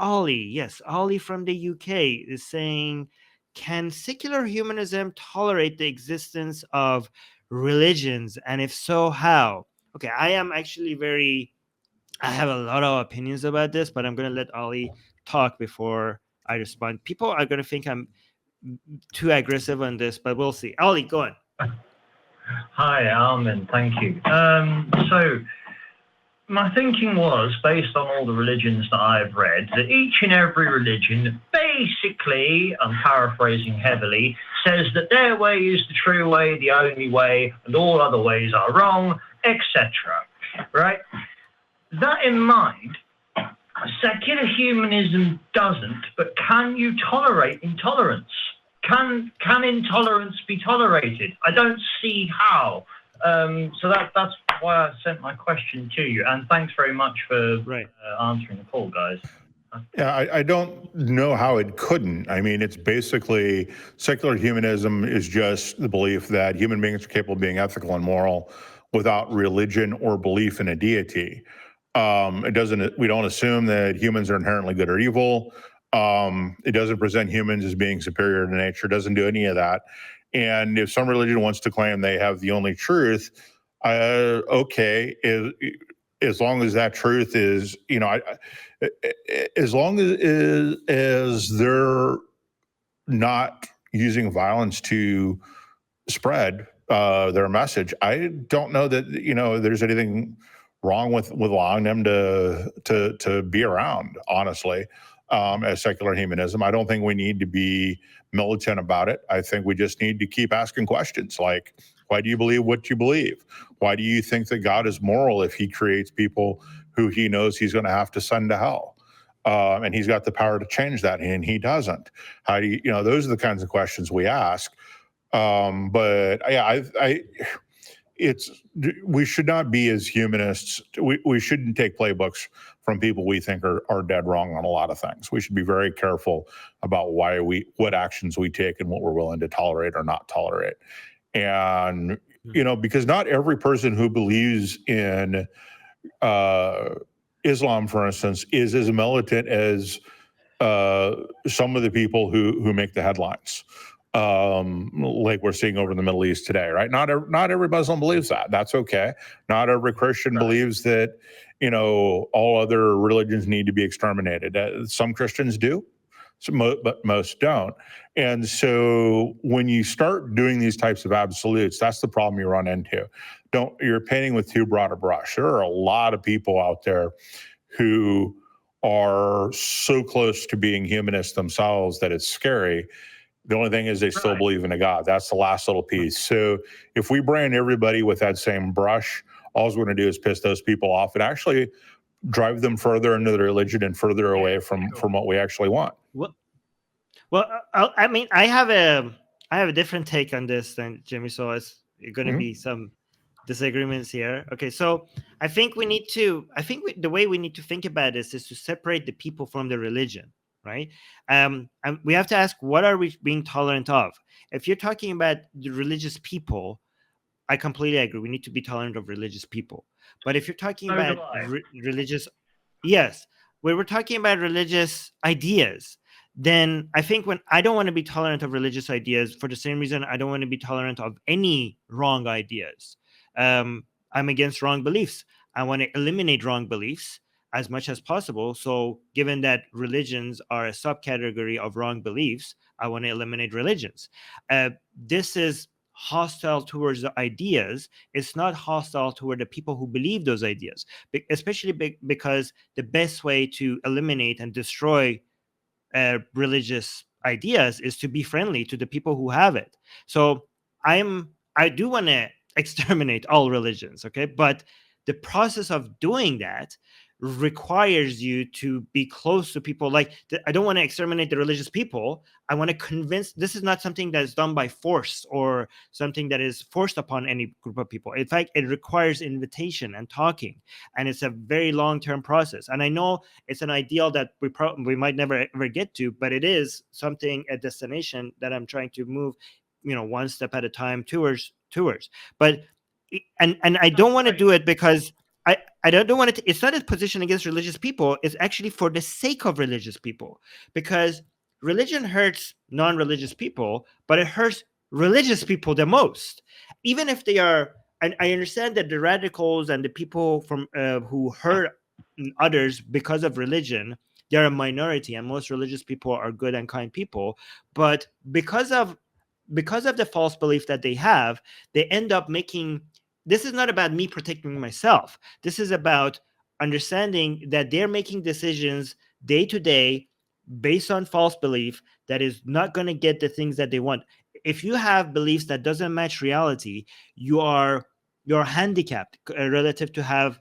Ollie. Yes, Ollie from the UK is saying, can secular humanism tolerate the existence of religions? And if so, how? Okay, I have a lot of opinions about this, but I'm going to let Ollie talk before I respond. People are going to think I'm too aggressive on this, but we'll see. Ollie, go on. Hi, Armin. Thank you. So my thinking was, based on all the religions that I've read, that each and every religion basically, I'm paraphrasing heavily, says that their way is the true way, the only way, and all other ways are wrong, etc. Right? That in mind, secular humanism doesn't, but can you tolerate intolerance? Can intolerance be tolerated? I don't see how. So that's why I sent my question to you. And thanks very much for answering the call, guys. Yeah, I don't know how it couldn't. I mean, it's basically secular humanism is just the belief that human beings are capable of being ethical and moral without religion or belief in a deity. We don't assume that humans are inherently good or evil. It doesn't present humans as being superior to nature. It doesn't do any of that. And if some religion wants to claim they have the only truth, okay, as long as that truth is, as long as they're not using violence to spread their message, I don't know that there's anything wrong with allowing them to be around, honestly, as secular humanism. I don't think we need to be militant about it. I think we just need to keep asking questions like, why do you believe what you believe? Why do you think that God is moral if he creates people who he knows he's going to have to send to hell? And he's got the power to change that, and he doesn't. How do those are the kinds of questions we ask. But yeah, we should not be as humanists. We shouldn't take playbooks from people we think are dead wrong on a lot of things. We should be very careful about what actions we take and what we're willing to tolerate or not tolerate. And, because not every person who believes in Islam, for instance, is as militant as some of the people who make the headlines. Like we're seeing over in the Middle East today, right? Not every Muslim believes that. That's okay. Not every Christian believes that, all other religions need to be exterminated. Some Christians do, but most don't. And so when you start doing these types of absolutes, that's the problem you run into. You're painting with too broad a brush. There are a lot of people out there who are so close to being humanists themselves that it's scary. The only thing is they still believe in a God. That's the last little piece. So if we brand everybody with that same brush, all we're going to do is piss those people off and actually drive them further into the religion and further away from what we actually want. Well, I mean, I have a different take on this than Jimmy. So it's going to be some disagreements here. Okay, so I think the way we need to think about this is to separate the people from the religion, right? And we have to ask, what are we being tolerant of? If you're talking about the religious people, I completely agree. We need to be tolerant of religious people. But if you're talking about religious, yes, when we're talking about religious ideas, then I think when I don't want to be tolerant of religious ideas for the same reason I don't want to be tolerant of any wrong ideas. I'm against wrong beliefs. I want to eliminate wrong beliefs as much as possible. So given that religions are a subcategory of wrong beliefs, I want to eliminate religions. This is hostile towards the ideas. It's not hostile toward the people who believe those ideas, especially because the best way to eliminate and destroy religious ideas is to be friendly to the people who have it. So I do want to exterminate all religions, okay? But the process of doing that requires you to be close to people. Like, I don't want to exterminate the religious people. I want to convince. This is not something that is done by force or something that is forced upon any group of people. In fact, it requires invitation and talking, and it's a very long-term process. And I know it's an ideal that we might never ever get to, but it is something, a destination that I'm trying to move, one step at a time towards. But and I don't want to do it because I don't want it to, it's not a position against religious people. It's actually for the sake of religious people, because religion hurts non-religious people, but it hurts religious people the most. Even if they are, and I understand that the radicals and the people from who hurt others because of religion, they're a minority, and most religious people are good and kind people. But because of the false belief that they have, they end up making, this is not about me protecting myself. This is about understanding that they're making decisions day to day based on false belief that is not going to get the things that they want. If you have beliefs that doesn't match reality, you're handicapped relative to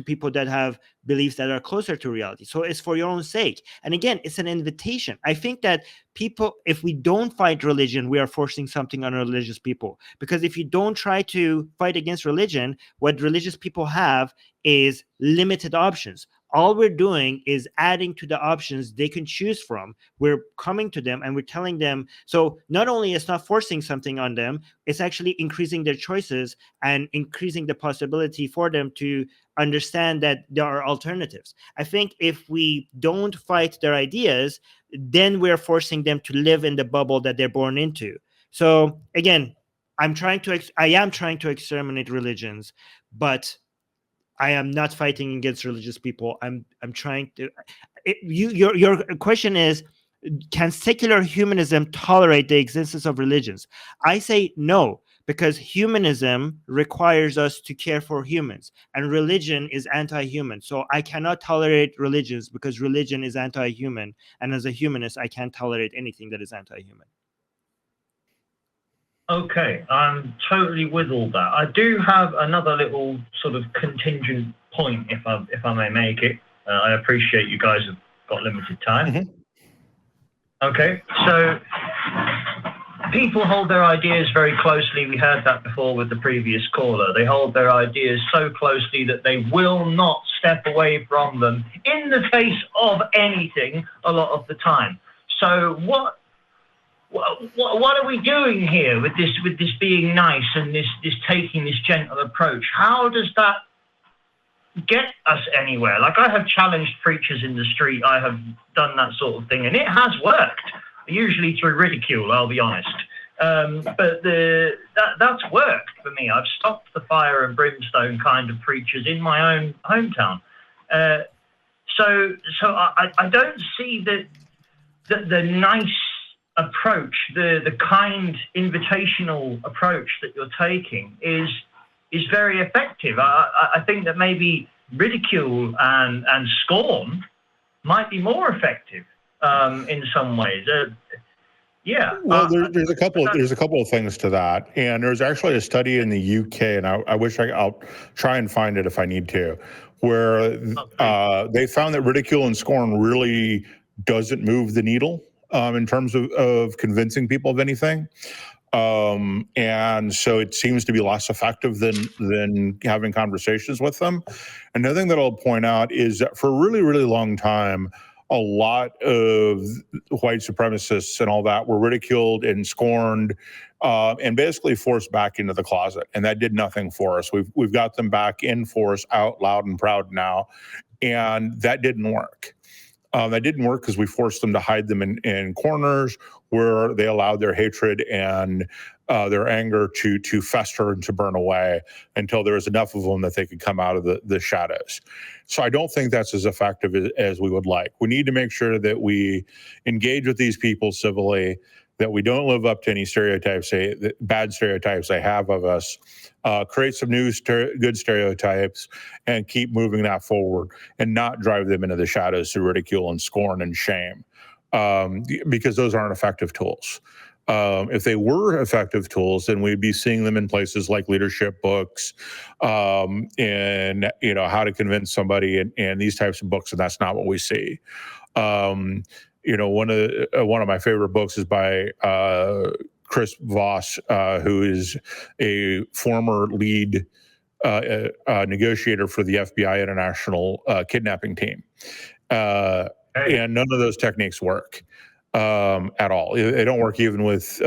people that have beliefs that are closer to reality. So it's for your own sake. And again, it's an invitation. I think that people, if we don't fight religion, we are forcing something on religious people. Because if you don't try to fight against religion, what religious people have is limited options. All we're doing is adding to the options they can choose from. We're coming to them and we're telling them. So not only it's not forcing something on them, it's actually increasing their choices and increasing the possibility for them to understand that there are alternatives. I think if we don't fight their ideas, then we're forcing them to live in the bubble that they're born into. So again, I am trying to exterminate religions, but I am not fighting against religious people. I'm trying to. Your question is, can secular humanism tolerate the existence of religions? I say no, because humanism requires us to care for humans, and religion is anti-human. So I cannot tolerate religions because religion is anti-human, and as a humanist, I can't tolerate anything that is anti-human. Okay, I'm totally with all that. I do have another little sort of contingent point, if I may make it. I appreciate you guys have got limited time. Mm-hmm. Okay, so people hold their ideas very closely. We heard that before with the previous caller. They hold their ideas so closely that they will not step away from them in the face of anything a lot of the time. So what are we doing here with this being nice and this taking this gentle approach? How does that get us anywhere? Like, I have challenged preachers in the street. I have done that sort of thing, and it has worked, usually through ridicule, I'll be honest. But that's worked for me. I've stopped the fire and brimstone kind of preachers in my own hometown. So I don't see the nice approach, the kind invitational approach that you're taking is very effective. I think that maybe ridicule and scorn might be more effective in some ways. Yeah. Well, there's a couple of things to that, and there's actually a study in the UK, and I wish I'll try and find it if I need to, where they found that ridicule and scorn really doesn't move the needle in terms of convincing people of anything. And so it seems to be less effective than having conversations with them. Another thing that I'll point out is that for a really, really long time, a lot of white supremacists and all that were ridiculed and scorned and basically forced back into the closet. And that did nothing for us. We've got them back in force, out loud and proud now. And that didn't work. That didn't work because we forced them to hide them in corners where they allowed their hatred and their anger to fester and to burn away until there was enough of them that they could come out of the shadows. So I don't think that's as effective as we would like. We need to make sure that we engage with these people civilly, that we don't live up to any stereotypes, bad stereotypes they have of us, create some new good stereotypes, and keep moving that forward and not drive them into the shadows through ridicule and scorn and shame, because those aren't effective tools. If they were effective tools, then we'd be seeing them in places like leadership books, and how to convince somebody, and these types of books, and that's not what we see. One of my favorite books is by Chris Voss, who is a former lead negotiator for the FBI International Kidnapping Team, and none of those techniques work. at all. They don't work even with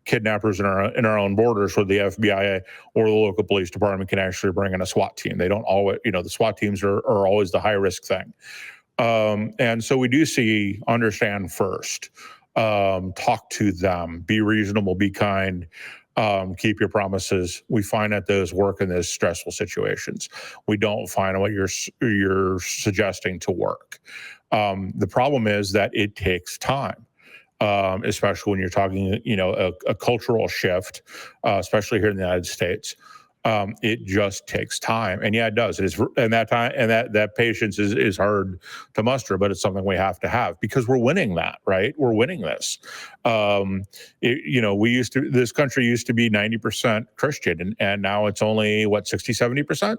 kidnappers in our own borders, where the FBI or the local police department can actually bring in a SWAT team. They don't always, the SWAT teams are always the high risk thing. And so we do see understand first, talk to them, be reasonable, be kind, keep your promises. We find that those work in those stressful situations. We don't find what you're suggesting to work. The problem is that it takes time, especially when you're talking, a cultural shift, especially here in the United States. It just takes time, and yeah, it does. It is, and that time and that patience is hard to muster, but it's something we have to have because we're winning that, right? We're winning this. This country used to be 90% Christian, and now it's only 60, 70%.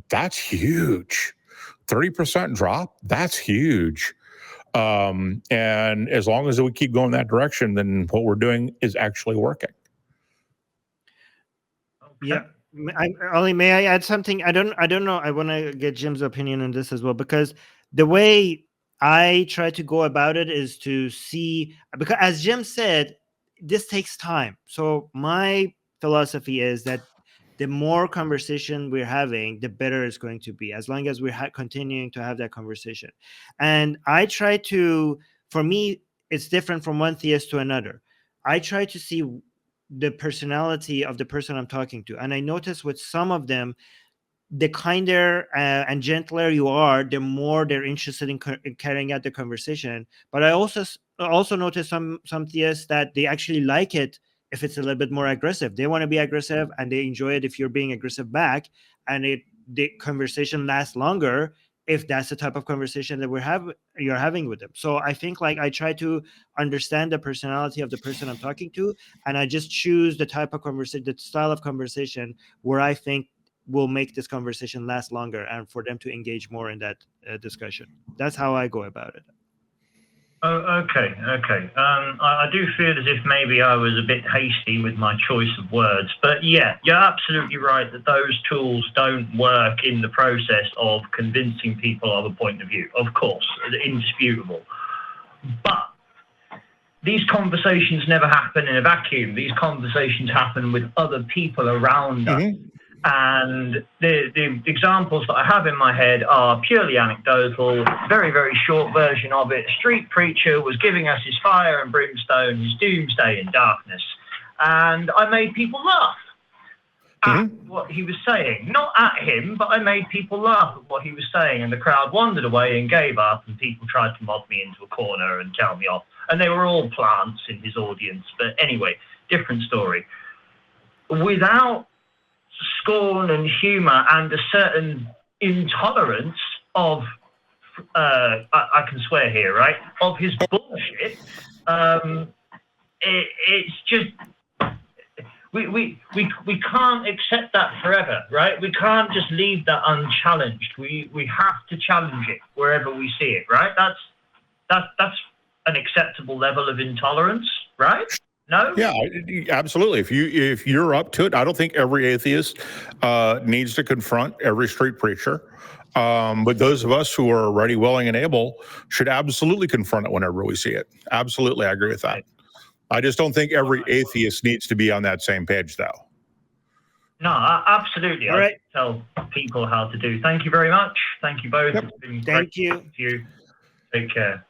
That's huge. 30% drop. That's huge. And as long as we keep going that direction, then what we're doing is actually working. Yeah. May I add something? I don't know. I want to get Jim's opinion on this as well, because the way I try to go about it is to see, because as Jim said, this takes time. So my philosophy is that the more conversation we're having, the better it's going to be, as long as we're continuing to have that conversation. And I try to, for me, it's different from one theist to another. I try to see the personality of the person I'm talking to. And I notice with some of them, the kinder and gentler you are, the more they're interested in carrying out the conversation. But I also notice some theists that they actually like it if it's a little bit more aggressive. They want to be aggressive, and they enjoy it if you're being aggressive back, and the conversation lasts longer if that's the type of conversation that you're having with them. So I think I try to understand the personality of the person I'm talking to, and I just choose the type of conversation, the style of conversation where I think will make this conversation last longer and for them to engage more in that discussion. That's how I go about it. Oh, okay. I do feel as if maybe I was a bit hasty with my choice of words, but yeah, you're absolutely right that those tools don't work in the process of convincing people of a point of view. Of course, indisputable. But these conversations never happen in a vacuum. These conversations happen with other people around us. And the examples that I have in my head are purely anecdotal, very, very short version of it. A street preacher was giving us his fire and brimstone, his doomsday and darkness. And I made people laugh at what he was saying. Not at him, but I made people laugh at what he was saying. And the crowd wandered away and gave up, and people tried to mob me into a corner and tell me off. And they were all plants in his audience. But anyway, different story. Without scorn and humor and a certain intolerance of I can swear here, right, of his bullshit, it's just we can't accept that forever, right? We can't just leave that unchallenged. We have to challenge it wherever we see it, right? That's an acceptable level of intolerance, right? No? Yeah, absolutely. If you're up to it, I don't think every atheist needs to confront every street preacher. But those of us who are ready, willing, and able should absolutely confront it whenever we see it. Absolutely, I agree with that. I just don't think every atheist needs to be on that same page, though. No, absolutely. All right. I tell people how to do. Thank you very much. Thank you both. Yep. It's been Thank great to talk to you. Take care.